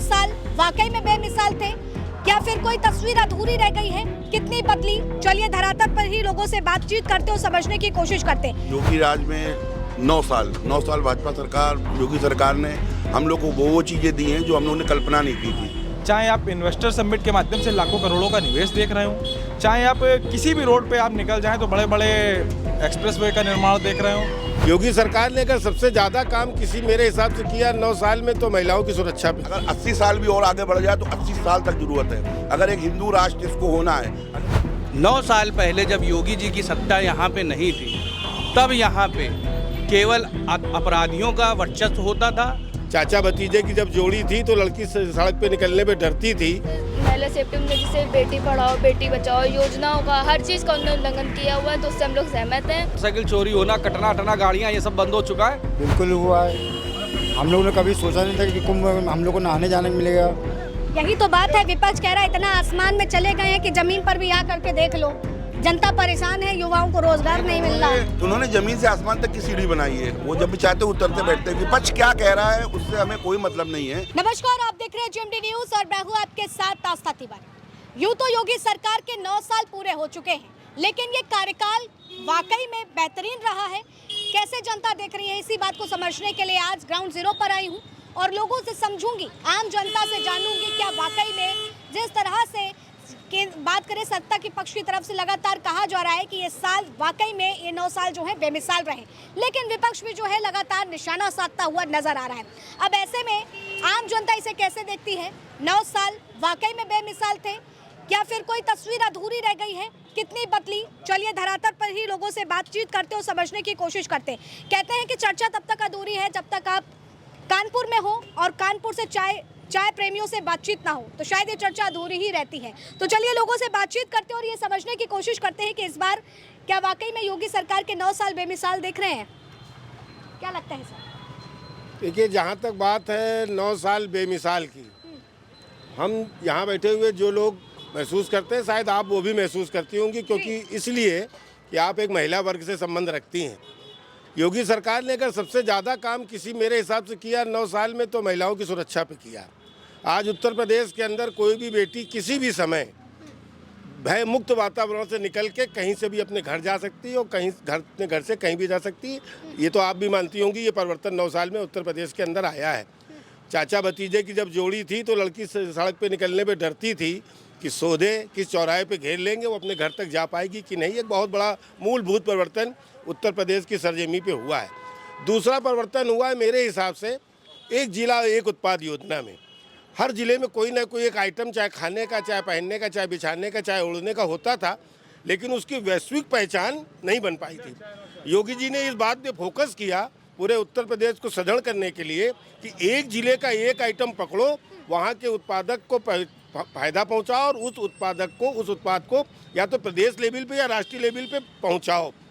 साल वाकई में बेमिसाल थे? क्या फिर कोई तस्वीर अधूरी रह गई है? कितनी बदली? चलिए धरातल पर ही लोगों से बातचीत करते और समझने की कोशिश करते हैं। योगी राज में 9 साल भाजपा सरकार, योगी सरकार ने हम लोग को वो चीजें दी हैं जो हम लोगों ने कल्पना नहीं की थी। चाहे आप इन्वेस्टर समिट के माध्यम से लाखों करोड़ों का निवेश देख रहे हो, चाहे आप किसी भी रोड पे आप निकल जाएं तो बड़े बड़े एक्सप्रेसवे का निर्माण देख रहे हो। योगी सरकार ने अगर सबसे ज्यादा काम किसी मेरे हिसाब से किया 9 साल में तो महिलाओं की सुरक्षा पे। अगर 80 साल भी और आगे बढ़ जाए तो 80 साल तक जरूरत है अगर एक हिंदू राष्ट्र इसको होना है। 9 साल पहले जब योगी जी की सत्ता यहाँ पे नहीं थी, तब यहाँ पे केवल अपराधियों का वर्चस्व होता था। चाचा भतीजे की जब जोड़ी थी तो लड़की सड़क पे निकलने पे डरती थी। महिला सेफ्टी में जैसे बेटी पढ़ाओ बेटी बचाओ योजनाओं का हर चीज़ का उन्होंने उल्लंघन किया हुआ है, तो उससे हम लोग सहमत हैं। साइकिल चोरी होना, कटना अटना गाड़ियाँ, ये सब बंद हो चुका है। बिल्कुल हुआ है। हम लोगों ने कभी सोचा नहीं था कि कुंभ में हम लोग को नहाने जाने मिलेगा। यही तो बात है, विपक्ष कह रहा है इतना आसमान में चले गए हैं कि जमीन पर भी आ करके देख लो। जनता परेशान है, युवाओं को रोजगार नहीं मिल रहा। उन्होंने जमीन से आसमान तक की सीढ़ी बनाई है, वो जब भी चाहते उतरते बैठते। विपक्ष क्या कह रहा है उससे हमें कोई मतलब नहीं है। नमस्कार, आप देख रहे हैं GMD न्यूज और मैं हूं आपके साथ आस्था तिवारी। यूं तो योगी सरकार के 9 साल पूरे हो चुके हैं, लेकिन ये कार्यकाल वाकई में बेहतरीन रहा है। कैसे जनता देख रही है, इसी बात को समझने के लिए आज ग्राउंड जीरो पर आई हूँ और लोगों से समझूंगी, आम जनता से जानूंगी क्या वाकई में जिस तरह से बात करें सत्ता के पक्ष की तरफ से लगातार कहा जा रहा है कि ये साल वाकई में ये 9 साल जो है बेमिसाल रहे, लेकिन विपक्ष भी जो है लगातार निशाना साधता हुआ नजर आ रहा है। अब ऐसे में आम जनता इसे कैसे देखती है? 9 साल वाकई में बेमिसाल थे? क्या फिर कोई तस्वीर अधूरी रह गई है? कितनी बदली? चलिए धरातल पर ही लोगों से बातचीत करते और समझने की कोशिश करते हैं। कहते हैं कि चर्चा तब तक अधूरी है जब तक आप कानपुर में हो और कानपुर से चाय प्रेमियों से बातचीत ना हो, तो शायद ये चर्चा अधूरी ही रहती है। तो चलिए लोगों से बातचीत करते हैं और ये समझने की कोशिश करते हैं कि इस बार क्या वाकई में योगी सरकार के 9 साल बेमिसाल देख रहे हैं? क्या लगता है सर? देखिए, जहाँ तक बात है 9 साल बेमिसाल की, हम यहाँ बैठे हुए जो लोग महसूस करते हैं, शायद आप वो भी महसूस करती होंगी, क्योंकि इसलिए कि आप एक महिला वर्ग से संबंध रखती हैं। योगी सरकार ने अगर सबसे ज़्यादा काम किसी मेरे हिसाब से किया 9 साल में तो महिलाओं की सुरक्षा पे किया। आज उत्तर प्रदेश के अंदर कोई भी बेटी किसी भी समय भय मुक्त वातावरण से निकल के कहीं से भी अपने घर जा सकती है और अपने घर से कहीं भी जा सकती है। ये तो आप भी मानती होंगी, ये परिवर्तन 9 साल में उत्तर प्रदेश के अंदर आया है। चाचा भतीजे की जब जोड़ी थी तो लड़की सड़क पे निकलने पे डरती थी कि सौदे किस चौराहे पे घेर लेंगे, वो अपने घर तक जा पाएगी कि नहीं। एक बहुत बड़ा मूलभूत परिवर्तन उत्तर प्रदेश की सरजमी पे हुआ है। दूसरा परिवर्तन हुआ है मेरे हिसाब से एक जिला एक उत्पाद योजना में। हर जिले में कोई ना कोई एक आइटम, चाहे खाने का, चाहे पहनने का, चाहे बिछाने का, चाहे ओढ़ने का होता था, लेकिन उसकी वैश्विक पहचान नहीं बन पाई थी। योगी जी ने इस बात पे फोकस किया पूरे उत्तर प्रदेश को सजग करने के लिए कि एक जिले का एक आइटम पकड़ो, वहाँ के उत्पादक को फायदा पहुँचाओ और उस उत्पाद को या तो प्रदेश लेवल पे या राष्ट्रीय लेवल पे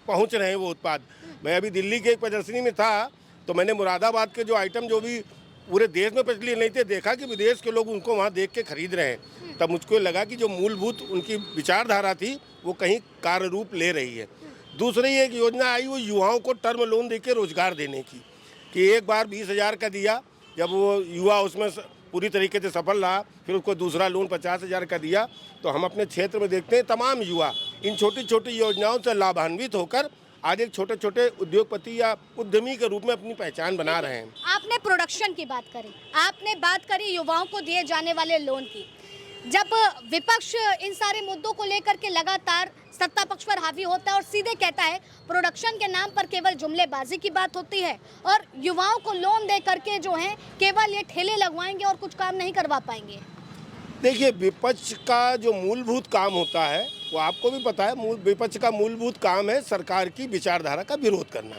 पहुँच रहे हैं वो उत्पाद। मैं अभी दिल्ली के एक प्रदर्शनी में था तो मैंने मुरादाबाद के जो आइटम जो भी पूरे देश में प्रचलित नहीं थे, देखा कि विदेश के लोग उनको वहाँ देख के खरीद रहे हैं। तब मुझको लगा कि जो मूलभूत उनकी विचारधारा थी वो कहीं कार्य रूप ले रही है। दूसरी एक योजना आई वो युवाओं को टर्म लोन देके रोजगार देने की, कि एक बार 20,000 का दिया, जब वो युवा उसमें पूरी तरीके से सफल रहा, फिर उसको दूसरा लोन 50,000 का दिया। तो हम अपने क्षेत्र में देखते हैं तमाम युवा इन छोटी छोटी योजनाओं से लाभान्वित होकर आज एक छोटे छोटे उद्योगपति या उद्यमी के रूप में अपनी पहचान बना रहे हैं। आपने प्रोडक्शन की बात करी, आपने बात करी युवाओं को दिए जाने वाले लोन की। जब विपक्ष इन सारे मुद्दों को लेकर के लगातार सत्ता पक्ष पर हावी होता है और सीधे कहता है प्रोडक्शन के नाम पर केवल जुमलेबाजी की बात होती है और युवाओं को लोन दे करके जो है केवल ये ठेले लगवाएंगे और कुछ काम नहीं करवा पाएंगे। देखिए, विपक्ष का जो मूलभूत काम होता है वो आपको भी पता है। विपक्ष का मूलभूत काम है सरकार की विचारधारा का विरोध करना।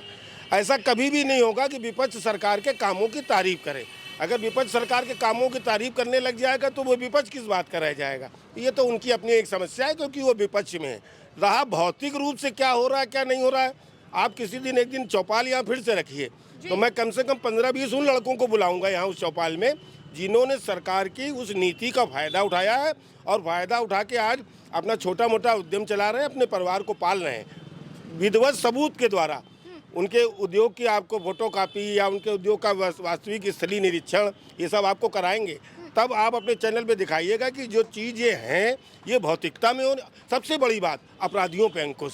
ऐसा कभी भी नहीं होगा कि विपक्ष सरकार के कामों की तारीफ करे। अगर विपक्ष सरकार के कामों की तारीफ करने लग जाएगा तो वो विपक्ष किस बात का रह जाएगा। ये तो उनकी अपनी एक समस्या है, क्योंकि वो विपक्ष में है। रहा भौतिक रूप से क्या हो रहा है क्या नहीं हो रहा है, आप किसी दिन एक दिन चौपाल यहाँ फिर से रखिए तो मैं कम से कम 15-20 उन लड़कों को बुलाऊंगा यहाँ उस चौपाल में जिन्होंने सरकार की उस नीति का फायदा उठाया है और फायदा उठा के आज अपना छोटा मोटा उद्यम चला रहे हैं, अपने परिवार को पाल रहे हैं। विधिवत सबूत के द्वारा उनके उद्योग की आपको फोटोकॉपी या उनके उद्योग का वास्तविक स्थलीय निरीक्षण ये सब आपको कराएंगे। तब आप अपने चैनल पे दिखाइएगा कि जो चीज़ें हैं ये भौतिकता में हो। सबसे बड़ी बात, अपराधियों पे अंकुश।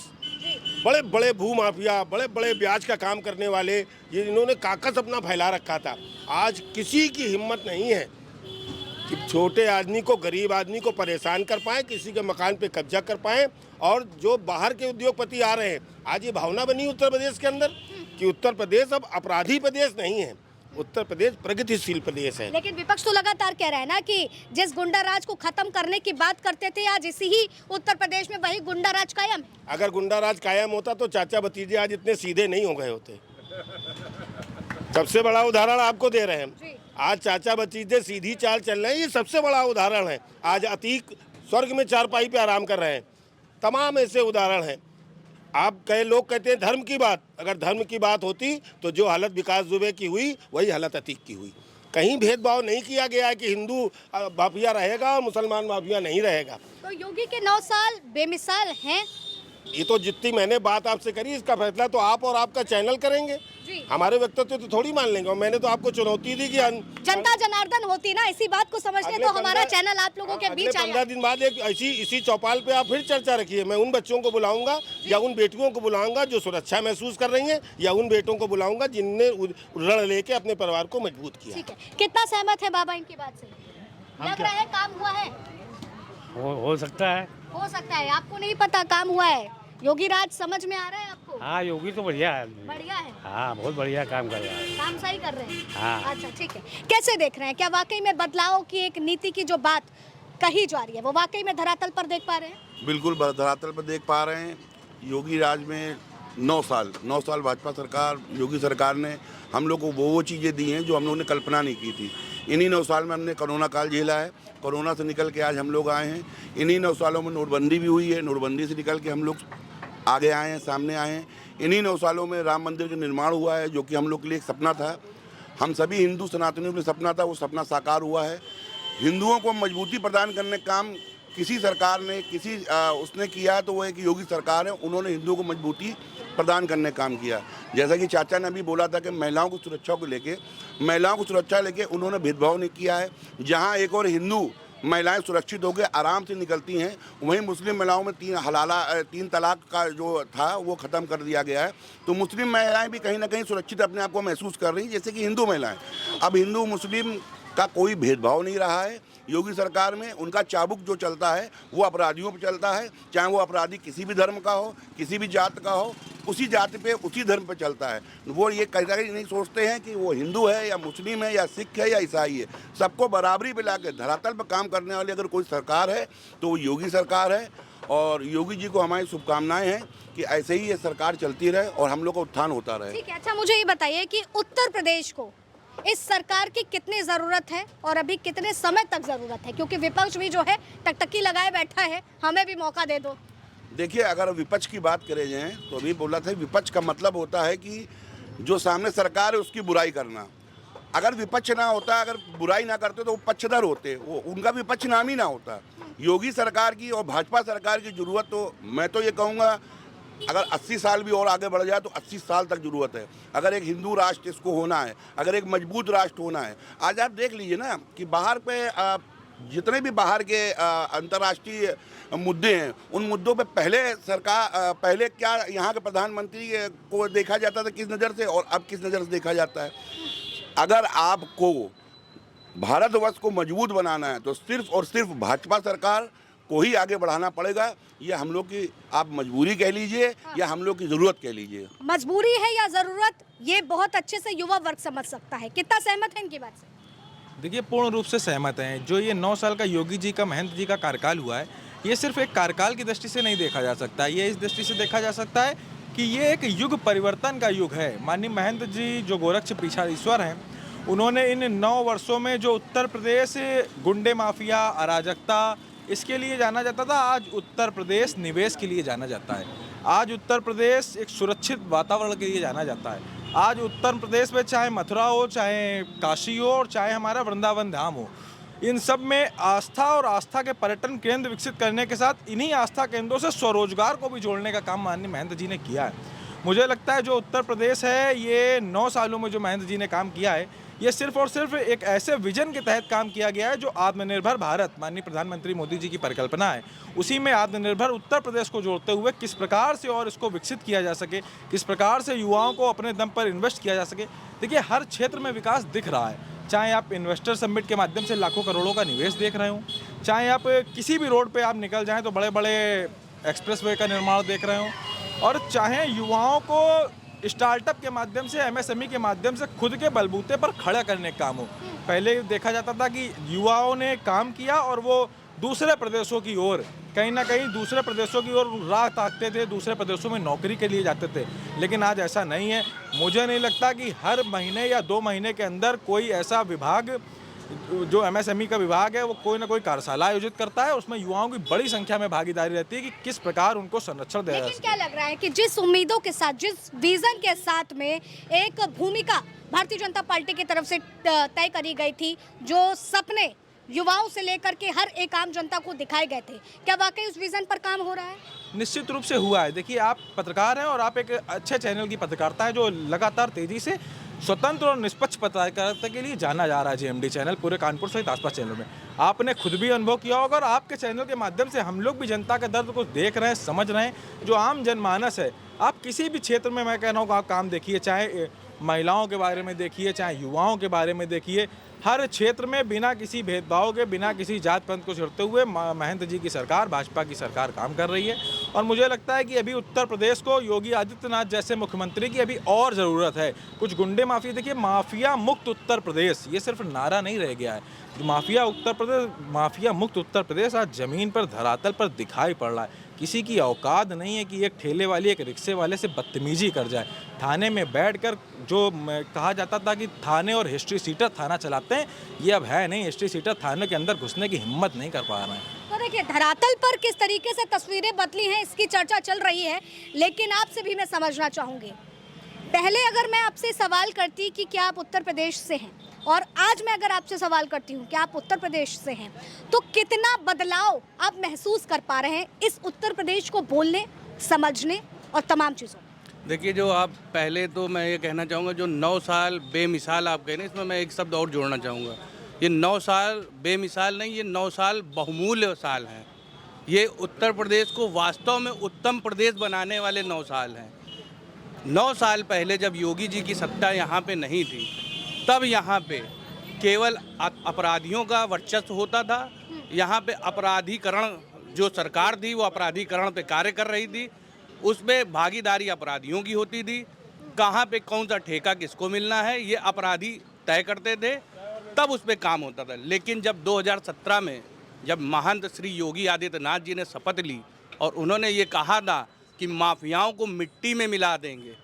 बड़े बड़े भूमाफिया, बड़े बड़े ब्याज का काम करने वाले, ये इन्होंने काकस अपना फैला रखा था। आज किसी की हिम्मत नहीं है कि छोटे आदमी को, गरीब आदमी को परेशान कर पाए, किसी के मकान पे कब्जा कर पाए। और जो बाहर के उद्योगपति आ रहे हैं, आज ये भावना बनी उत्तर प्रदेश के अंदर कि उत्तर प्रदेश अब अपराधी प्रदेश नहीं है, उत्तर प्रदेश प्रगतिशील प्रदेश है। लेकिन विपक्ष तो लगातार कह रहा है ना कि जिस गुंडा राज को खत्म करने की बात करते थे, आज इसी ही उत्तर प्रदेश में वही गुंडा राज कायम है। अगर गुंडा राज कायम होता तो चाचा भतीजे आज इतने सीधे नहीं हो गए होते। सबसे बड़ा उदाहरण आपको दे रहे हैं, आज चाचा भतीजे सीधी चाल चल रहे हैं, ये सबसे बड़ा उदाहरण है। आज अतीक स्वर्ग में चारपाई पे आराम कर रहे हैं। तमाम ऐसे उदाहरण हैं। आप कई लोग कहते हैं धर्म की बात, अगर धर्म की बात होती तो जो हालत विकास दुबे की हुई वही हालत अतीक की हुई। कहीं भेदभाव नहीं किया गया है कि हिंदू माफिया रहेगा और मुसलमान माफिया नहीं रहेगा। तो योगी के 9 साल बेमिसाल हैं। ये तो जितनी मैंने बात आपसे करी, इसका फैसला तो आप और आपका चैनल करेंगे। जी। हमारे व्यक्तित्व तो थोड़ी मान लेंगे। और मैंने तो आपको चुनौती दी कि जनता जनार्दन होती ना, इसी बात को समझने तो हमारा चैनल आप लोगों के बीच आया। 15 दिन बाद एक इसी चौपाल पे आप फिर चर्चा रखिए। मैं उन बच्चों को बुलाऊंगा या उन बेटियों को बुलाऊंगा जो सुरक्षा महसूस कर रही हैं, या उन बेटों को बुलाऊंगा जिनने रण लेके अपने परिवार को मजबूत किया। ठीक है, कितना सहमत है बाबा इनकी बात से? लग रहा है काम हुआ है। हो सकता है। हो सकता है, आपको नहीं पता काम हुआ है। योगी राज समझ में आ रहा है आपको? हाँ, योगी तो बढ़िया है। बढ़िया है। हाँ, बहुत बढ़िया काम कर रहा है। काम सही कर रहे हैं। हाँ। अच्छा, ठीक है। कैसे देख रहे हैं, क्या वाकई में बदलाव की एक नीति की जो बात कही जा रही है वो वाकई में धरातल पर देख पा रहे हैं? बिल्कुल धरातल पर देख पा रहे हैं। योगी राज में 9 साल भाजपा सरकार, योगी सरकार ने हम लोग को वो चीज़ें दी हैं जो हम लोगों ने कल्पना नहीं की थी। इन्हीं 9 साल में हमने कोरोना काल झेला है, कोरोना से निकल के आज हम लोग आए हैं। इन्हीं 9 सालों में नोटबंदी भी हुई है, नोटबंदी से निकल के हम लोग आगे आए हैं, सामने आए हैं। इन्हीं 9 सालों में राम मंदिर का निर्माण हुआ है, जो कि हम लोग के लिए एक सपना था। हम सभी हिंदू सनातनियों के लिए सपना था, वो सपना साकार हुआ है। हिंदुओं को मजबूती प्रदान करने का काम किसी सरकार ने उसने किया तो वो एक योगी सरकार है। उन्होंने हिंदुओं को मजबूती प्रदान करने का काम किया। जैसा कि चाचा ने अभी बोला था कि महिलाओं की सुरक्षा लेके उन्होंने भेदभाव नहीं किया है। जहाँ एक और हिंदू महिलाएं सुरक्षित होकर आराम से निकलती हैं, वहीं मुस्लिम महिलाओं में 3 तलाक का जो था वो ख़त्म कर दिया गया है। तो मुस्लिम महिलाएं भी कहीं ना कहीं सुरक्षित अपने आप को महसूस कर रही हैं, जैसे कि हिंदू महिलाएं। अब हिंदू मुस्लिम का कोई भेदभाव नहीं रहा है योगी सरकार में। उनका चाबुक जो चलता है वो अपराधियों पर चलता है, चाहे वो अपराधी किसी भी धर्म का हो, किसी भी जात का हो, उसी जाति पे, उसी धर्म पे चलता है। वो ये कहीं नहीं सोचते हैं कि वो हिंदू है या मुस्लिम है या सिख है या ईसाई है। सबको बराबरी पे लाके धरातल पर काम करने वाली अगर कोई सरकार है तो वो योगी सरकार है। और योगी जी को हमारी शुभकामनाएं हैं कि ऐसे ही ये सरकार चलती रहे और हम लोग का उत्थान होता रहे। ठीक है। अच्छा, मुझे ये बताइए कि उत्तर प्रदेश को इस सरकार की कितनी ज़रूरत है और अभी कितने समय तक ज़रूरत है? क्योंकि विपक्ष भी जो है टकटकी लगाए बैठा है, हमें भी मौका दे दो। देखिए, अगर विपक्ष की बात करें जाए तो अभी बोला था, विपक्ष का मतलब होता है कि जो सामने सरकार है उसकी बुराई करना। अगर विपक्ष ना होता, अगर बुराई ना करते तो वो पक्षधर होते, वो उनका विपक्ष नाम ही ना होता। योगी सरकार की और भाजपा सरकार की ज़रूरत तो मैं तो ये कहूँगा अगर 80 साल भी और आगे बढ़ जाए तो 80 साल तक ज़रूरत है। अगर एक हिंदू राष्ट्र इसको होना है, अगर एक मजबूत राष्ट्र होना है। आज आप देख लीजिए ना कि बाहर पे जितने भी बाहर के अंतर्राष्ट्रीय मुद्दे हैं, उन मुद्दों पे पहले क्या यहाँ के प्रधानमंत्री को देखा जाता था किस नज़र से, और अब किस नज़र से देखा जाता है। अगर आपको भारतवर्ष को मजबूत बनाना है तो सिर्फ और सिर्फ भाजपा सरकार को ही आगे बढ़ाना पड़ेगा। ये हम लोग की आप मजबूरी कह लीजिए या हम लोग की ज़रूरत कह लीजिए। मजबूरी है या ज़रूरत, ये बहुत अच्छे से युवा वर्ग समझ सकता है। कितना सहमत है इनकी बात से? देखिए, पूर्ण रूप से सहमत हैं। जो ये 9 साल का योगी जी का, महंत जी का कार्यकाल हुआ है, ये सिर्फ एक कार्यकाल की दृष्टि से नहीं देखा जा सकता। ये इस दृष्टि से देखा जा सकता है कि ये एक युग परिवर्तन का युग है। माननीय महंत जी जो गोरक्ष पीठाधीश्वर हैं, उन्होंने इन 9 वर्षों में जो उत्तर प्रदेश गुंडे माफिया, अराजकता, इसके लिए जाना जाता था, आज उत्तर प्रदेश निवेश के लिए जाना जाता है। आज उत्तर प्रदेश एक सुरक्षित वातावरण के लिए जाना जाता है। आज उत्तर प्रदेश में चाहे मथुरा हो, चाहे काशी हो और चाहे हमारा वृंदावन धाम हो, इन सब में आस्था और आस्था के पर्यटन केंद्र विकसित करने के साथ इन्हीं आस्था केंद्रों से स्वरोजगार को भी जोड़ने का काम माननीय महंत जी ने किया है। मुझे लगता है जो उत्तर प्रदेश है, ये 9 सालों में जो महंत जी ने काम किया है, ये सिर्फ और सिर्फ एक ऐसे विजन के तहत काम किया गया है जो आत्मनिर्भर भारत माननीय प्रधानमंत्री मोदी जी की परिकल्पना है। उसी में आत्मनिर्भर उत्तर प्रदेश को जोड़ते हुए किस प्रकार से और इसको विकसित किया जा सके, किस प्रकार से युवाओं को अपने दम पर इन्वेस्ट किया जा सके। देखिए, हर क्षेत्र में विकास दिख रहा है, चाहे आप इन्वेस्टर समिट के माध्यम से लाखों करोड़ों का निवेश देख रहे हो, चाहे आप किसी भी रोड पे आप निकल जाएं तो बड़े बड़े एक्सप्रेसवे का निर्माण देख रहे हो, और चाहे युवाओं को स्टार्टअप के माध्यम से, एमएसएमई के माध्यम से खुद के बलबूते पर खड़ा करने का काम हो। पहले देखा जाता था कि युवाओं ने काम किया और वो दूसरे प्रदेशों की ओर, कहीं ना कहीं दूसरे प्रदेशों की ओर राह ताकते थे, दूसरे प्रदेशों में नौकरी के लिए जाते थे। लेकिन आज ऐसा नहीं है। मुझे नहीं लगता कि हर महीने या 2 महीने के अंदर कोई ऐसा विभाग, जो एमएसएमई का विभाग है, वो कोई ना कोई कार्यशाला आयोजित करता है। उसमें युवाओं की बड़ी संख्या में भागीदारी रहती है कि किस प्रकार उनको संरक्षण दिया जाए। लेकिन क्या लग रहा है कि जिस उम्मीदों के साथ, जिस विजन के साथ में एक भूमिका भारतीय जनता पार्टी की तरफ से तय करी गई थी, जो सपने युवाओं से लेकर के हर एक आम जनता को दिखाए गए थे, क्या वाकई उस विजन पर काम हो रहा है? निश्चित रूप से हुआ है। देखिए, आप पत्रकार हैं और आप एक अच्छे चैनल की पत्रकारिता है जो लगातार तेजी से स्वतंत्र और निष्पक्ष पत्रकारिता के लिए जाना जा रहा है। जेएमडी चैनल पूरे कानपुर सहित आसपास चैनलों में आपने खुद भी अनुभव किया होगा, और आपके चैनल के माध्यम से हम लोग भी जनता के दर्द को देख रहे हैं, समझ रहे हैं। जो आम जनमानस है, आप किसी भी क्षेत्र में, मैं कह रहा हूँ, आप काम देखिए, चाहे महिलाओं के बारे में देखिए, चाहे युवाओं के बारे में देखिए, हर क्षेत्र में बिना किसी भेदभाव के, बिना किसी जात पंथ को छोड़ते हुए महंत जी की सरकार, भाजपा की सरकार काम कर रही है। और मुझे लगता है कि अभी उत्तर प्रदेश को योगी आदित्यनाथ जैसे मुख्यमंत्री की अभी और ज़रूरत है। कुछ गुंडे माफिया, देखिए, माफिया मुक्त उत्तर प्रदेश ये सिर्फ नारा नहीं रह गया है। माफिया मुक्त उत्तर प्रदेश आज ज़मीन पर, धरातल पर दिखाई पड़ रहा है। किसी की औकात नहीं है कि एक ठेले वाली, एक रिक्शे वाले से बदतमीजी कर जाए। थाने में बैठकर जो कहा जाता था कि थाने और हिस्ट्री सीटर थाना चलाते हैं, ये अब है नहीं। हिस्ट्री सीटर थाने के अंदर घुसने की हिम्मत नहीं कर पा रहे हैं। तो देखिए, धरातल पर किस तरीके से तस्वीरें बदली हैं, इसकी चर्चा चल रही है। लेकिन आपसे भी मैं समझना चाहूँगी, पहले अगर मैं आपसे सवाल करती कि क्या आप उत्तर प्रदेश से हैं, और आज मैं अगर आपसे सवाल करती हूँ कि आप उत्तर प्रदेश से हैं, तो कितना बदलाव आप महसूस कर पा रहे हैं इस उत्तर प्रदेश को बोलने, समझने और तमाम चीज़ों? देखिए, जो आप पहले तो मैं ये कहना चाहूँगा, जो 9 साल बेमिसाल आप कह रहे हैं, इसमें मैं एक शब्द और जोड़ना चाहूँगा। ये 9 साल बेमिसाल नहीं, ये 9 साल बहुमूल्य साल हैं। ये उत्तर प्रदेश को वास्तव में उत्तम प्रदेश बनाने वाले 9 साल हैं। 9 साल पहले जब योगी जी की सत्ता यहाँ पे नहीं थी, तब यहाँ पे केवल अपराधियों का वर्चस्व होता था। यहाँ पे अपराधीकरण, जो सरकार थी वो अपराधीकरण पे कार्य कर रही थी, उसमें भागीदारी अपराधियों की होती थी। कहाँ पे कौन सा ठेका किसको मिलना है, ये अपराधी तय करते थे, तब उस पर काम होता था। लेकिन जब 2017 में जब महंत श्री योगी आदित्यनाथ जी ने शपथ ली और उन्होंने ये कहा था कि माफियाओं को मिट्टी में मिला देंगे,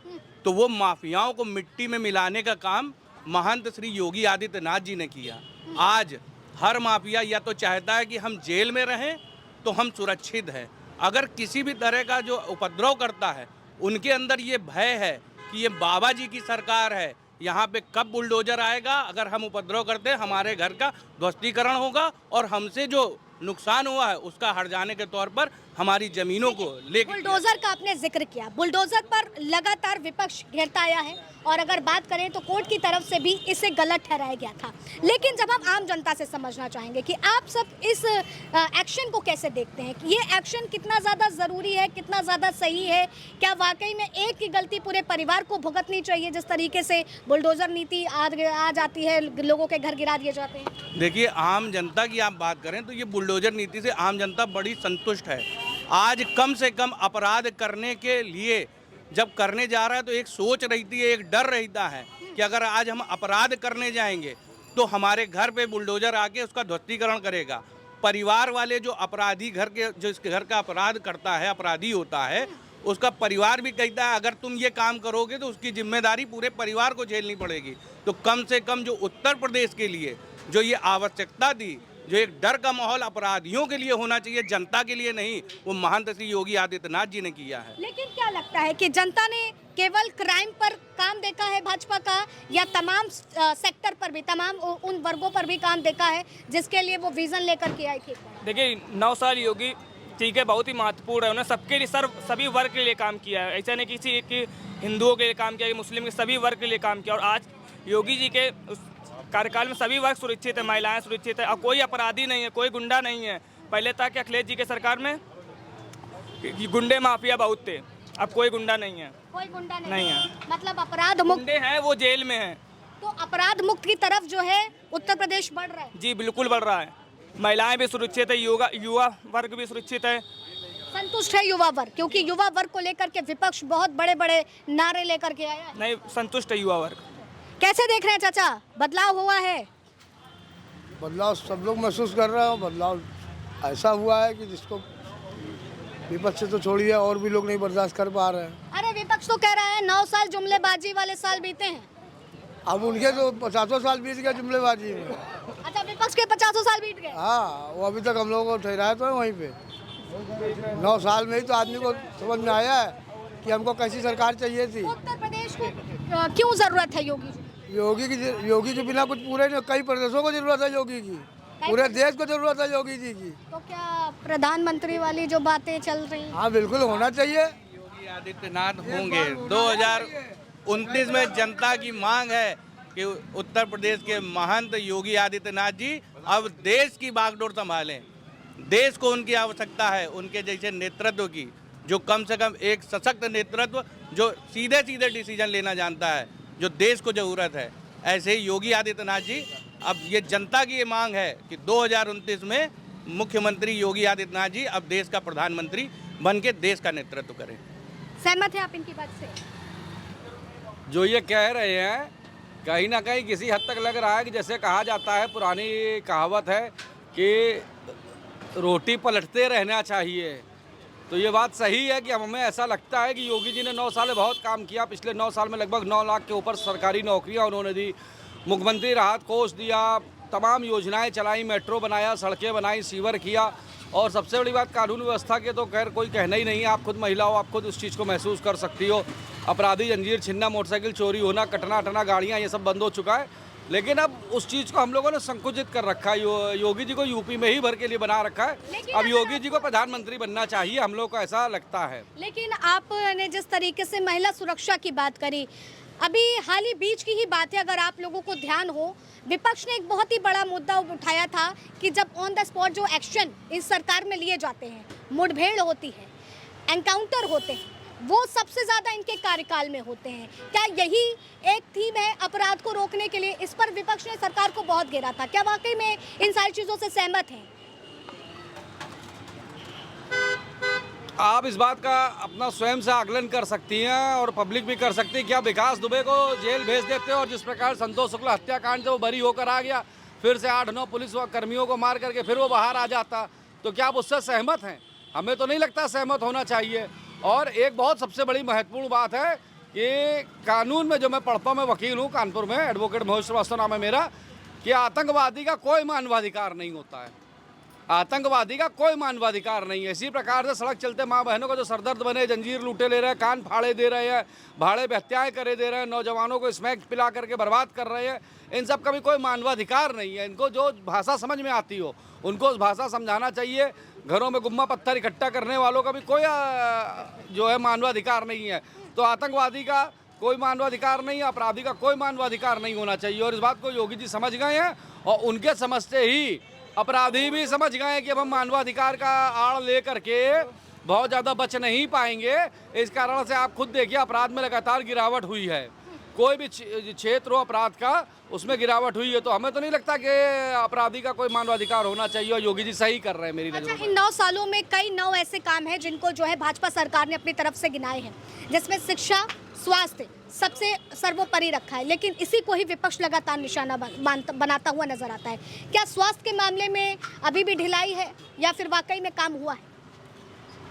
तो वो माफियाओं को मिट्टी में मिलाने का काम महंत श्री योगी आदित्यनाथ जी ने किया। आज हर माफिया या तो चाहता है कि हम जेल में रहें तो हम सुरक्षित हैं। अगर किसी भी तरह का जो उपद्रव करता है, उनके अंदर ये भय है कि ये बाबा जी की सरकार है, यहाँ पे कब बुलडोजर आएगा, अगर हम उपद्रव करते हैं हमारे घर का ध्वस्तीकरण होगा और हमसे जो नुकसान हुआ है उसका हट जाने के तौर पर हमारी जमीनों को लेकर। बुलडोजर का आपने जिक्र किया, बुलडोजर पर लगातार विपक्ष घेरता आया है, और अगर बात करें तो कोर्ट की तरफ से भी इसे गलत ठहराया गया था। लेकिन जब हम आम जनता से समझना चाहेंगे कि आप सब इस एक्शन को कैसे देखते हैं, कि ये एक्शन कितना ज़्यादा ज़रूरी है, कितना ज़्यादा सही है, क्या वाकई में एक की गलती पूरे परिवार को भुगतनी चाहिए जिस तरीके से बुलडोजर नीति आ जाती है, लोगों के घर गिरा दिए जाते हैं? देखिए, आम जनता की आप बात करें तो ये बुलडोजर नीति से आम जनता बड़ी संतुष्ट है। आज कम से कम अपराध करने के लिए जब करने जा रहा है तो एक सोच रहती है, एक डर रहता है कि अगर आज हम अपराध करने जाएंगे तो हमारे घर पे बुलडोजर आके उसका ध्वस्तीकरण करेगा। परिवार वाले जो अपराधी जो इसके घर का अपराध करता है, अपराधी होता है, उसका परिवार भी कहता है अगर तुम ये काम करोगे तो उसकी जिम्मेदारी पूरे परिवार को झेलनी पड़ेगी। तो कम से कम जो उत्तर प्रदेश के लिए जो ये आवश्यकता थी, जो एक डर का माहौल अपराधियों के लिए होना चाहिए, जनता के लिए नहीं, वो महंत श्री योगी आदित्यनाथ जी ने किया है। लेकिन क्या लगता है कि जनता ने केवल क्राइम पर काम देखा है भाजपा का, या तमाम सेक्टर पर भी, तमाम उन वर्गों पर भी काम देखा है जिसके लिए वो विजन लेकर के आई थी? देखिए, 9 साल योगी ठीक है, बहुत ही महत्वपूर्ण है। उन्होंने सबके लिए, सभी वर्ग के लिए काम किया है। ऐसा नहीं किसी कि हिंदुओं के लिए काम किया, मुस्लिम के, सभी वर्ग के लिए काम किया। और आज योगी जी के उस कार्यकाल में सभी वर्ग सुरक्षित है, महिलाएं सुरक्षित है, अब कोई अपराधी नहीं है, कोई गुंडा नहीं है। पहले था कि अखिलेश जी के सरकार में गुंडे माफिया बहुत थे, अब कोई गुंडा नहीं है। कोई गुंडा नहीं है। मतलब अपराध मुक्त, गुंडे हैं वो जेल में हैं। तो अपराध मुक्त की तरफ जो है उत्तर प्रदेश बढ़ रहा है। जी बिल्कुल बढ़ रहा है, महिलाएं भी सुरक्षित है, युवा वर्ग भी सुरक्षित है। संतुष्ट है युवा वर्ग, क्योंकि युवा वर्ग को लेकर के विपक्ष बहुत बड़े बड़े नारे लेकर के आया है। नहीं, संतुष्ट है युवा वर्ग। कैसे देख रहे हैं चाचा, बदलाव हुआ है? बदलाव सब लोग महसूस कर रहे हैं। बदलाव ऐसा हुआ है कि जिसको विपक्ष से तो छोड़िए और भी लोग नहीं बर्दाश्त कर पा रहे हैं। अरे विपक्ष तो कह रहा है 9 साल जुमलेबाजी वाले साल बीते हैं। अब उनके तो 50 साल बीत गए जुमलेबाजी में। अच्छा, विपक्ष के 50 साल बीत गए। हाँ, वो अभी तक हम लोगों को ठहराया तो है वहीं पे। 9 साल में ही तो आदमी को समझ में आया है कि हमको कैसी सरकार चाहिए थी। उत्तर प्रदेश को क्यों जरूरत है योगी जी? योगी के बिना कुछ पूरे नहीं, कई प्रदेशों को जरूरत है योगी की, पूरे देश को जरूरत है योगी जी की। तो क्या प्रधानमंत्री वाली जो बातें चल रही हैं? हाँ बिल्कुल होना चाहिए। योगी आदित्यनाथ होंगे 2029 में। जनता की मांग है कि उत्तर प्रदेश के महंत योगी आदित्यनाथ जी अब देश की बागडोर संभालें। देश को उनकी आवश्यकता है, उनके जैसे नेतृत्व की, जो कम से कम एक सशक्त नेतृत्व जो सीधे सीधे डिसीजन लेना जानता है, जो देश को ज़रूरत है। ऐसे ही योगी आदित्यनाथ जी, अब ये जनता की ये मांग है कि 2029 में मुख्यमंत्री योगी आदित्यनाथ जी अब देश का प्रधानमंत्री बन के देश का नेतृत्व करें। सहमत है आप इनकी बात से? जो ये कह रहे हैं कहीं ना कहीं किसी हद तक लग रहा है कि जैसे कहा जाता है, पुरानी कहावत है कि रोटी पलटते रहना चाहिए। तो ये बात सही है कि हमें ऐसा लगता है कि योगी जी ने 9 साल में बहुत काम किया। पिछले 9 साल में लगभग 9 लाख के ऊपर सरकारी नौकरियां उन्होंने दी, मुख्यमंत्री राहत कोष दिया, तमाम योजनाएं चलाई, मेट्रो बनाया, सड़कें बनाई, सीवर किया। और सबसे बड़ी बात, कानून व्यवस्था के तो खैर कोई कहना ही नहीं है। आप खुद महिला हो, आप खुद उस चीज़ को महसूस कर सकती हो। अपराधी जंजीर छिनना, मोटरसाइकिल चोरी होना, कटना अटना गाड़ियाँ, ये सब बंद हो चुका है। लेकिन अब उस चीज़ को हम लोगों ने संकुचित कर रखा है। योगी जी को यूपी में ही भर के लिए बना रखा है। अब योगी जी को प्रधानमंत्री बनना चाहिए, हम लोग को ऐसा लगता है। लेकिन आपने जिस तरीके से महिला सुरक्षा की बात करी, अभी हाल ही बीच की ही बात है, अगर आप लोगों को ध्यान हो, विपक्ष ने एक बहुत ही बड़ा मुद्दा उठाया था कि जब ऑन द स्पॉट जो एक्शन इस सरकार में लिए जाते हैं, मुठभेड़ होती है, एनकाउंटर होते हैं, वो सबसे ज़्यादा इनके कार्यकाल में होते हैं। क्या यही एक थीम है अपराध को रोकने के लिए? इस पर विपक्ष ने सरकार को बहुत घेरा था। क्या वाकई में इन सारी चीज़ों से सहमत हैं? आप इस बात का अपना स्वयं से आकलन कर सकती हैं और पब्लिक भी कर सकती है। क्या विकास दुबे को जेल भेज देते और जिस प्रकार संतोष शुक्ला हत्याकांड से वो बरी होकर आ गया, फिर से 8-9 पुलिस कर्मियों को मार करके फिर वो बाहर आ जाता, तो क्या आप उससे सहमत हैं? हमें तो नहीं लगता सहमत होना चाहिए। और एक बहुत सबसे बड़ी महत्वपूर्ण बात है कि कानून में जो मैं पढ़ता हूँ, मैं वकील हूँ कानपुर में, एडवोकेट महेश श्रीवास्तव नाम है मेरा, कि आतंकवादी का कोई मानवाधिकार नहीं होता है। आतंकवादी का कोई मानवाधिकार नहीं है। इसी प्रकार से सड़क चलते माँ बहनों को जो सरदर्द बने, जंजीर लूटे ले रहे हैं, कान फाड़े दे रहे हैं, भाड़े पे हत्याएँ करे दे रहे हैं, नौजवानों को स्मैक पिला करके बर्बाद कर रहे हैं, इन सब का भी कोई मानवाधिकार नहीं है। इनको जो भाषा समझ में आती हो उनको उस भाषा समझाना चाहिए। घरों में गुम्मा पत्थर इकट्ठा करने वालों का भी कोई जो है मानवाधिकार नहीं है। तो आतंकवादी का कोई मानवाधिकार नहीं है, अपराधी का कोई मानवाधिकार नहीं होना चाहिए। और इस बात को योगी जी समझ गए हैं और उनके समझते ही अपराधी भी समझ गए हैं कि अब हम मानवाधिकार का आड़ ले करके बहुत ज़्यादा बच नहीं पाएंगे। इस कारण से आप खुद देखिए, अपराध में लगातार गिरावट हुई है। कोई भी क्षेत्र हो अपराध का, उसमें गिरावट हुई है। तो हमें तो नहीं लगता कि अपराधी का कोई मानवाधिकार होना चाहिए और योगी जी सही कर रहे हैं मेरी नज़र में। अच्छा, इन 9 सालों में कई 9 ऐसे काम हैं जिनको जो है भाजपा सरकार ने अपनी तरफ से गिनाए हैं, जिसमें शिक्षा, स्वास्थ्य सबसे सर्वोपरि रखा है, लेकिन इसी को ही विपक्ष लगातार निशाना बनाता हुआ नजर आता है। क्या स्वास्थ्य के मामले में अभी भी ढिलाई है या फिर वाकई में काम हुआ है?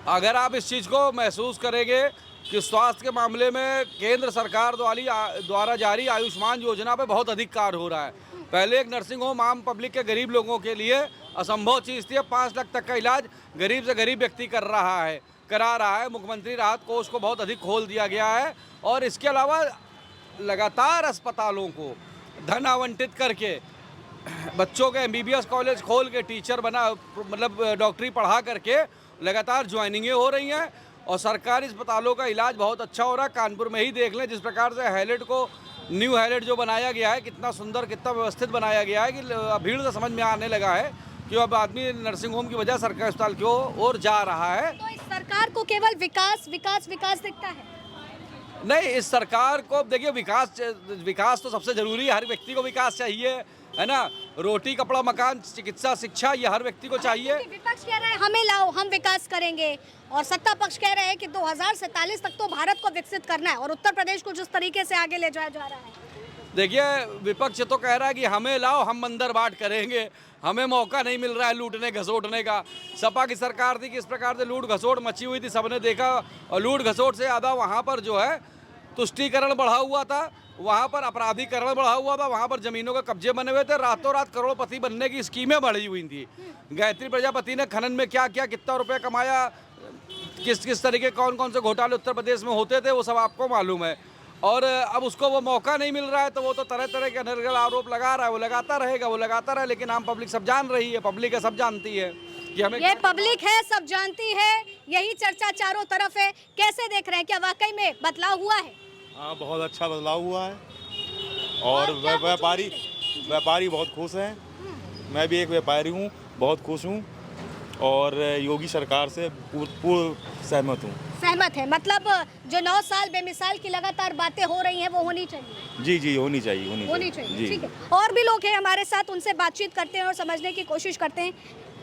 अगर आप इस चीज़ को महसूस करेंगे कि स्वास्थ्य के मामले में केंद्र सरकार द्वारा जारी आयुष्मान योजना पे बहुत अधिक कार्य हो रहा है। पहले एक नर्सिंग होम आम पब्लिक के गरीब लोगों के लिए असंभव चीज़ थी। 5 लाख तक का इलाज गरीब से गरीब व्यक्ति करा रहा है। मुख्यमंत्री राहत कोष को बहुत अधिक खोल दिया गया है और इसके अलावा लगातार अस्पतालों को धन आवंटित करके, बच्चों के MBBS कॉलेज खोल के, टीचर बना मतलब डॉक्टरी पढ़ा करके लगातार ज्वाइनिंगें हो रही हैं और सरकारी अस्पतालों का इलाज बहुत अच्छा हो रहा है। कानपुर में ही देख लें, जिस प्रकार से हैलेट को न्यू हाईलाइट जो बनाया गया है कितना सुंदर, कितना व्यवस्थित बनाया गया है कि भीड़ से समझ में आने लगा है कि अब आदमी नर्सिंग होम की वजह सरकारी अस्पताल की ओर जा रहा है। तो इस सरकार को केवल विकास विकास विकास दिखता है? नहीं, इस सरकार को देखिए विकास तो सबसे जरूरी है, हर व्यक्ति को विकास चाहिए, है ना। रोटी, कपड़ा, मकान, चिकित्सा, शिक्षा ये हर व्यक्ति को चाहिए। विपक्ष कह रहा है हमें लाओ, हम विकास करेंगे, और सत्ता पक्ष कह रहे हैं कि 2047 तक तो भारत को विकसित करना है और उत्तर प्रदेश को जिस तरीके से आगे ले जाया जा रहा है। देखिए, विपक्ष तो कह रहा है कि हमें लाओ, हम मंदिर बांट करेंगे, हमें मौका नहीं मिल रहा है लूटने घसोटने का। सपा की सरकार थी कि इस प्रकार से लूट घसोट मची हुई थी, सबने देखा, और लूट घसोट से ज़्यादा वहाँ पर जो है तुष्टीकरण बढ़ा हुआ था, वहाँ पर अपराधीकरण बढ़ा हुआ था, वहाँ पर ज़मीनों के कब्जे बने हुए थे, रातों रात करोड़पति बनने की स्कीमें बढ़ी हुई थी। गायत्री प्रजापति ने खनन में क्या किया, कितना रुपये कमाया, किस तरीके कौन कौन से घोटाले उत्तर प्रदेश में होते थे, वो सब आपको मालूम है। और अब उसको वो मौका नहीं मिल रहा है तो वो तो तरह तरह के अनर्गल आरोप लगा रहा है, वो लगाता रहेगा, लेकिन आम पब्लिक सब जान रही है, पब्लिक है सब जानती है कि हमें, ये पब्लिक है सब जानती है, यही चर्चा चारों तरफ है। कैसे देख रहे हैं, क्या वाकई में बदलाव हुआ है? हाँ, बहुत अच्छा बदलाव हुआ है और व्यापारी बहुत खुश हैं। मैं भी एक व्यापारी हूँ, बहुत खुश हूँ और योगी सरकार से पूर्ण सहमत हूँ। सहमत है, मतलब जो 9 साल बेमिसाल की लगातार बातें हो रही हैं वो होनी चाहिए। जी, होनी चाहिए जी। ठीक है, और भी लोग हैं हमारे साथ, उनसे बातचीत करते हैं और समझने की कोशिश करते हैं।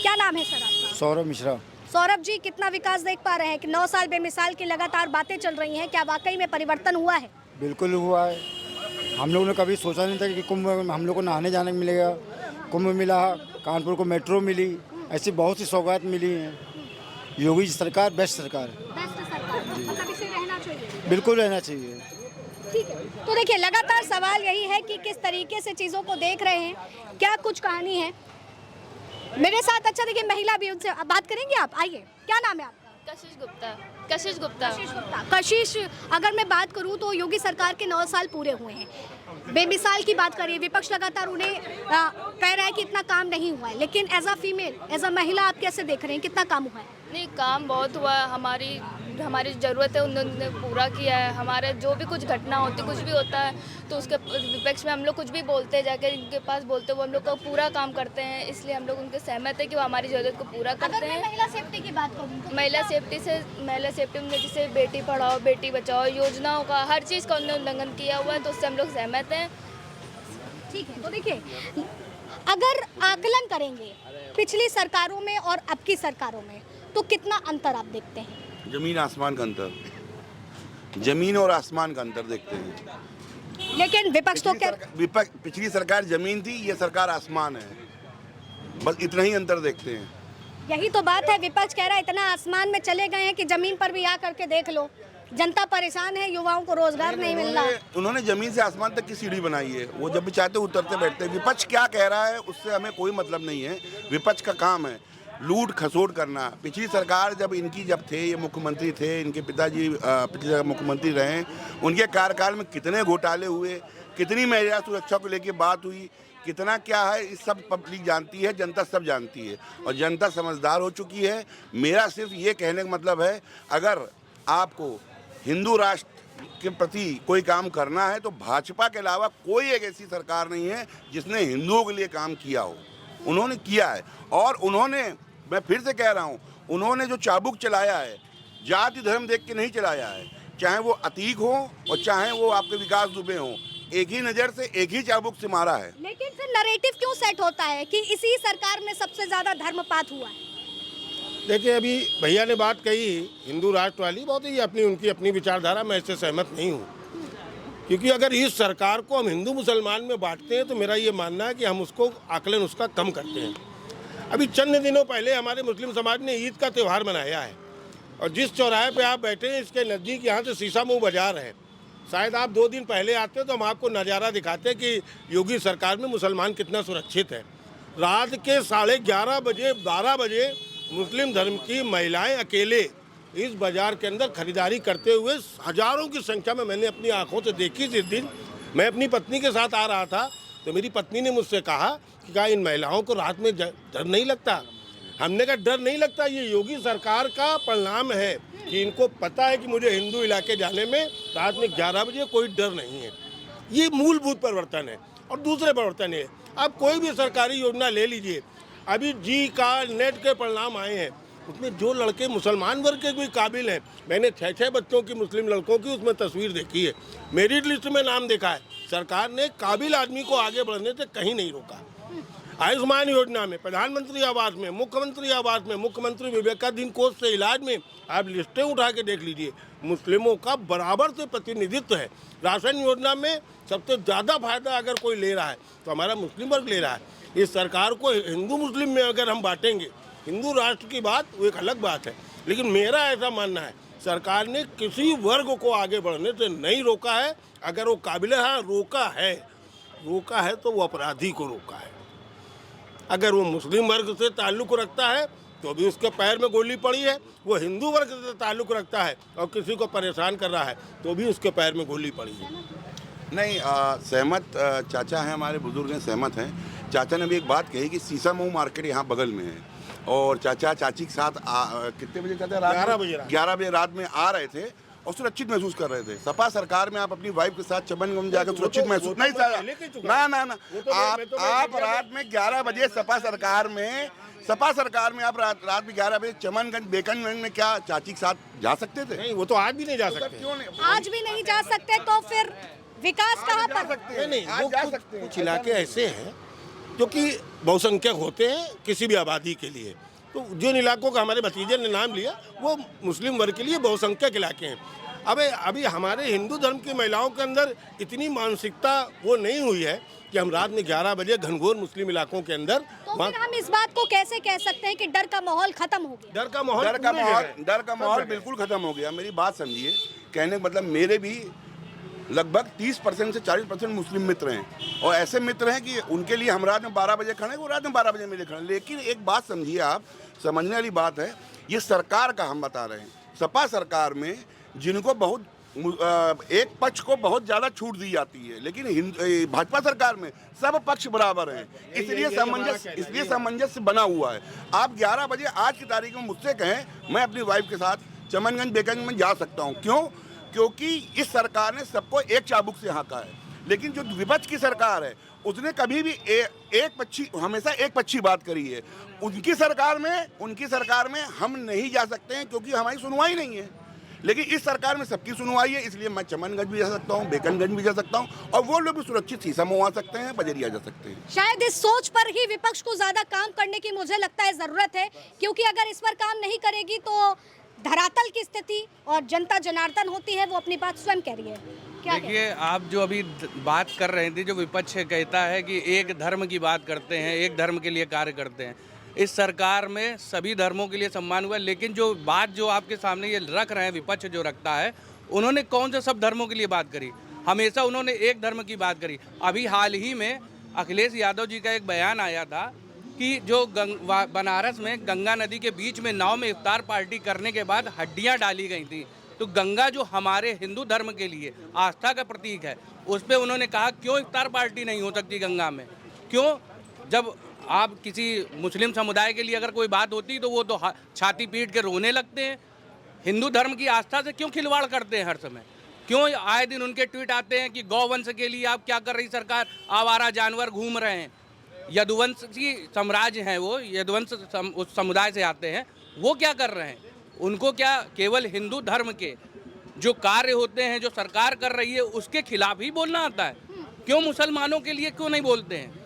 क्या नाम है सर आपका? सौरभ मिश्रा। सौरभ जी, कितना विकास देख पा रहे हैं कि 9 साल बेमिसाल की लगातार बातें चल रही हैं, क्या वाकई में परिवर्तन हुआ है? बिल्कुल हुआ है। हम लोगों ने कभी सोचा नहीं था कि कुंभ हम लोग को नहाने जाने को मिलेगा। कुंभ मिला, कानपुर को मेट्रो मिली, ऐसी बहुत सी सौगात मिली हैं। योगी सरकार बेस्ट सरकार है। मतलब इसे रहना चाहिए। बिल्कुल रहना चाहिए। ठीक है, तो देखिए लगातार सवाल यही है कि किस तरीके से चीज़ों को देख रहे हैं, क्या कुछ कहानी है मेरे साथ। अच्छा देखिए, महिला भी, उनसे बात करेंगे आप, आइए। क्या नाम है आपका? कशिश गुप्ता। कशिश, अगर मैं बात करूं तो योगी सरकार के 9 साल पूरे हुए हैं, बेमिसाल की बात करिए, विपक्ष लगातार उन्हें कह रहा है कि इतना काम नहीं हुआ है, लेकिन as a female, as a महिला आप कैसे देख रहे हैं, कितना काम हुआ है? नहीं, काम बहुत हुआ है, हमारी ज़रूरत है उन्होंने पूरा किया है। हमारे जो भी कुछ घटना होती, कुछ भी होता है तो उसके विपक्ष में हम लोग कुछ भी बोलते हैं, जाकर इनके पास बोलते हैं, वो हम लोग का पूरा काम करते हैं, इसलिए हम लोग उनके सहमत है कि वो हमारी ज़रूरत को पूरा करते हैं। महिला सेफ्टी की बात करूँ तो महिला सेफ्टी में जैसे बेटी पढ़ाओ बेटी बचाओ योजनाओं का, हर चीज़ का उन्होंने उल्लंघन किया हुआ है, तो उससे हम लोग सहमत हैं। ठीक है, तो देखिए अगर आकलन करेंगे पिछली सरकारों में और अब की सरकारों में तो कितना अंतर आप देखते हैं? जमीन आसमान का अंतर, जमीन और आसमान का अंतर देखते हैं। लेकिन विपक्ष तो क्या, पिछली सरकार जमीन थी, ये सरकार आसमान है, बस इतना ही अंतर देखते हैं। यही तो बात है, विपक्ष कह रहा है इतना आसमान में चले गए हैं कि जमीन पर भी आ करके देख लो, जनता परेशान है, युवाओं को रोजगार नहीं मिल रहा। उन्होंने जमीन से आसमान तक की सीढ़ी बनाई है, वो जब भी चाहते उतरते बैठते। विपक्ष क्या कह रहा है उससे हमें कोई मतलब नहीं है, विपक्ष का काम है लूट खसोट करना। पिछली सरकार जब थे, ये मुख्यमंत्री थे, इनके पिताजी पिछले मुख्यमंत्री रहे, उनके कार्यकाल में कितने घोटाले हुए, कितनी महिला सुरक्षा को लेकर बात हुई, कितना क्या है, इस सब पब्लिक जानती है, जनता सब जानती है और जनता समझदार हो चुकी है। मेरा सिर्फ ये कहने का मतलब है, अगर आपको हिंदू राष्ट्र के प्रति कोई काम करना है तो भाजपा के अलावा कोई एक ऐसी सरकार नहीं है जिसने हिंदुओं के लिए काम किया हो। उन्होंने किया है और उन्होंने, मैं फिर से कह रहा हूँ, उन्होंने जो चाबुक चलाया है जाति धर्म देख के नहीं चलाया है, चाहे वो अतीक हो और चाहे वो आपके विकास दुबे हो, एक ही नज़र से एक ही चाबुक से मारा है। लेकिन फिर नैरेटिव क्यों सेट होता है कि इसी सरकार में सबसे ज़्यादा धर्मपात हुआ है? देखिए, अभी भैया ने बात कही हिंदू राष्ट्र वाली, बहुत ही उनकी अपनी विचारधारा, मैं इससे सहमत नहीं हूँ, क्योंकि अगर इस सरकार को हम हिंदू मुसलमान में बांटते हैं तो मेरा ये मानना है कि हम उसको आकलन उसका कम करते हैं। अभी चंद दिनों पहले हमारे मुस्लिम समाज ने ईद का त्यौहार मनाया है और जिस चौराहे पे आप बैठे हैं इसके नज़दीक यहाँ से शीशा मुँह बाजार है, शायद आप 2 दिन पहले आते तो हम आपको नज़ारा दिखाते कि योगी सरकार में मुसलमान कितना सुरक्षित है। रात के 11:30 बजे 12 बजे मुस्लिम धर्म की महिलाएं अकेले इस बाज़ार के अंदर खरीदारी करते हुए हज़ारों की संख्या में मैंने अपनी आंखों से देखी। जिस दिन मैं अपनी पत्नी के साथ आ रहा था तो मेरी पत्नी ने मुझसे कहा कि क्या इन महिलाओं को रात में डर नहीं लगता? हमने कहा डर नहीं लगता, ये योगी सरकार का परिणाम है कि इनको पता है कि मुझे हिंदू इलाके जाने में रात में 11 बजे कोई डर नहीं है। ये मूलभूत परिवर्तन है। और दूसरे परिवर्तन है, आप कोई भी सरकारी योजना ले लीजिए, अभी जी का नेट के परिणाम आए हैं, उसमें जो लड़के मुसलमान वर्ग के भी काबिल हैं, मैंने 6 बच्चों की मुस्लिम लड़कों की उसमें तस्वीर देखी है, मेरिट लिस्ट में नाम देखा है। सरकार ने काबिल आदमी को आगे बढ़ने से कहीं नहीं रोका। आयुष्मान योजना में, प्रधानमंत्री आवास में, मुख्यमंत्री आवास में, मुख्यमंत्री विवेकाधीन कोष से इलाज में, आप लिस्टें उठा के देख लीजिए, मुस्लिमों का बराबर से प्रतिनिधित्व है। राशन योजना में सबसे ज़्यादा फायदा अगर कोई ले रहा है तो हमारा मुस्लिम वर्ग ले रहा है। इस सरकार को हिंदू मुस्लिम में अगर हम बांटेंगे, हिंदू राष्ट्र की बात वो एक अलग बात है, लेकिन मेरा ऐसा मानना है सरकार ने किसी वर्ग को आगे बढ़ने से नहीं रोका है। अगर वो काबिल है, रोका है तो वो अपराधी को रोका है। अगर वो मुस्लिम वर्ग से ताल्लुक़ रखता है तो भी उसके पैर में गोली पड़ी है, वो हिंदू वर्ग से ताल्लुक़ रखता है और किसी को परेशान कर रहा है तो भी उसके पैर में गोली पड़ी है। नहीं, सहमत चाचा हैं, हमारे बुजुर्ग हैं, सहमत हैं। चाचा ने भी एक बात कही कि सीसामऊ मार्केट यहाँ बगल में है और चाचा चाची के साथ कितने बजे चाचा? 11 बजे रात में आ रहे थे और सुरक्षित महसूस कर रहे थे। सपा सरकार में आप अपनी वाइफ के साथ चमनगंज जाकर सुरक्षित महसूस नहीं ना आप रात में 11 बजे सपा सरकार में आप रात में 11 बजे चमनगंज बेकनगंज में क्या चाची के साथ जा सकते थे? नहीं, वो तो आज भी नहीं जा सकते। क्यों नहीं? आज भी नहीं जा सकते तो फिर विकास कहाँ पर? नहीं, वो कुछ इलाके ऐसे हैं जो कि बहुसंख्यक होते हैं किसी भी आबादी के लिए, तो जिन इलाकों का हमारे भतीजे ने नाम लिया वो मुस्लिम वर्ग के लिए बहुसंख्यक इलाके हैं। अभी हमारे हिंदू धर्म की महिलाओं के अंदर इतनी मानसिकता वो नहीं हुई है कि हम रात में 11 बजे घनघोर मुस्लिम इलाकों के अंदर तो फिर हम इस बात को कैसे कह सकते हैं कि डर का माहौल खत्म हो गया? डर का माहौल बिल्कुल खत्म हो गया। मेरी बात समझिए, कहने का मतलब मेरे भी लगभग 30% से 40% मुस्लिम मित्र हैं और ऐसे मित्र हैं कि उनके लिए हम रात में 12 बजे खड़े, वो रात में 12 बजे मेरे खड़े। लेकिन एक बात समझिए, आप समझने वाली बात है, ये सरकार का हम बता रहे हैं। सपा सरकार में जिनको बहुत एक पक्ष को बहुत ज़्यादा छूट दी जाती है, लेकिन भाजपा सरकार में सब पक्ष बराबर हैं, इसलिए सामंजस्य बना हुआ है। आप 11 बजे आज की तारीख में मुझसे कहें, मैं अपनी वाइफ के साथ चमनगंज बेकनगंज में जा सकता हूँ। क्यों? क्योंकि इस सरकार ने सबको एक चाबुक से हाँका है। लेकिन जो विपक्ष की सरकार है उसने कभी भी हमेशा एक पक्षी बात करी है। उनकी सरकार में हम नहीं जा सकते हैं क्योंकि हमारी सुनवाई नहीं है, लेकिन इस सरकार में सबकी सुनवाई है, इसलिए मैं चमनगंज भी जा सकता हूँ, बेकनगंज भी जा सकता हूँ और वो लोग भी सुरक्षित सीसामऊ आ सकते हैं, बजरिया जा सकते हैं। शायद इस सोच पर ही विपक्ष को ज्यादा काम करने की मुझे लगता है जरूरत है, क्योंकि अगर इस पर काम नहीं करेगी तो धरातल की स्थिति और जनता जनार्दन होती है वो अपनी बात स्वयं कह रही है। क्या देखिए, आप जो अभी बात कर रहे थे, जो विपक्ष कहता है कि एक धर्म की बात करते हैं, एक धर्म के लिए कार्य करते हैं, इस सरकार में सभी धर्मों के लिए सम्मान हुआ है। लेकिन जो बात जो आपके सामने ये रख रहे हैं, विपक्ष जो रखता है, उन्होंने कौन से सब धर्मों के लिए बात करी? हमेशा उन्होंने एक धर्म की बात करी। अभी हाल ही में अखिलेश यादव जी का एक बयान आया था कि जो बनारस में गंगा नदी के बीच में नाव में इफ्तार पार्टी करने के बाद हड्डियां डाली गई थी, तो गंगा जो हमारे हिंदू धर्म के लिए आस्था का प्रतीक है, उस पर उन्होंने कहा क्यों इफ्तार पार्टी नहीं हो सकती गंगा में? क्यों? जब आप किसी मुस्लिम समुदाय के लिए अगर कोई बात होती तो वो तो छाती पीट के रोने लगते हैं। हिंदू धर्म की आस्था से क्यों खिलवाड़ करते हैं हर समय? क्यों आए दिन उनके ट्वीट आते हैं कि गौवंश के लिए आप क्या कर रही सरकार, आवारा जानवर घूम रहे हैं। यदुवंशी साम्राज्य हैं वो, यदुवंश उस समुदाय से आते हैं, वो क्या कर रहे हैं? उनको क्या केवल हिंदू धर्म के जो कार्य होते हैं जो सरकार कर रही है उसके खिलाफ ही बोलना आता है? क्यों मुसलमानों के लिए क्यों नहीं बोलते हैं?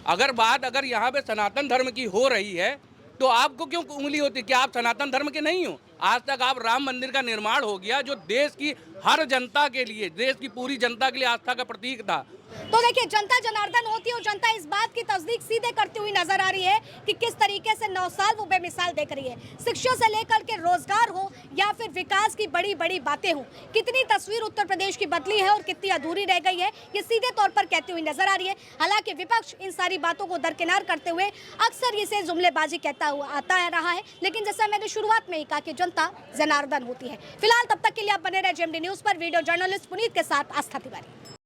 अगर यहाँ पे सनातन धर्म की हो रही है तो आपको क्यों उंगली होती कि आप सनातन धर्म के नहीं हो? आज तक आप राम मंदिर का निर्माण हो गया जो देश की हर जनता के लिए, देश की पूरी जनता के लिए आस्था का प्रतीक था। तो देखिए, जनता जनार्दन होती है और जनता इस बात की तस्दीक सीधे करती हुई नजर आ रही है कि किस तरीके से 9 साल वो बेमिसाल देख रही है। शिक्षा से लेकर के रोजगार हो या फिर विकास की बड़ी बड़ी बातें हो, कितनी तस्वीर उत्तर प्रदेश की बदली है और कितनी अधूरी रह गई है, ये सीधे तौर पर कहती हुई नजर आ रही है। हालांकि विपक्ष इन सारी बातों को दरकिनार करते हुए अक्सर इसे जुमलेबाजी कहता हुआ आता रहा है, लेकिन जैसा मैंने शुरुआत में ही कहा कि जनता जनार्दन होती है। फिलहाल तब तक के लिए आप बने रहे जेएमडी न्यूज पर। वीडियो जर्नलिस्ट पुनीत के साथ आस्था तिवारी।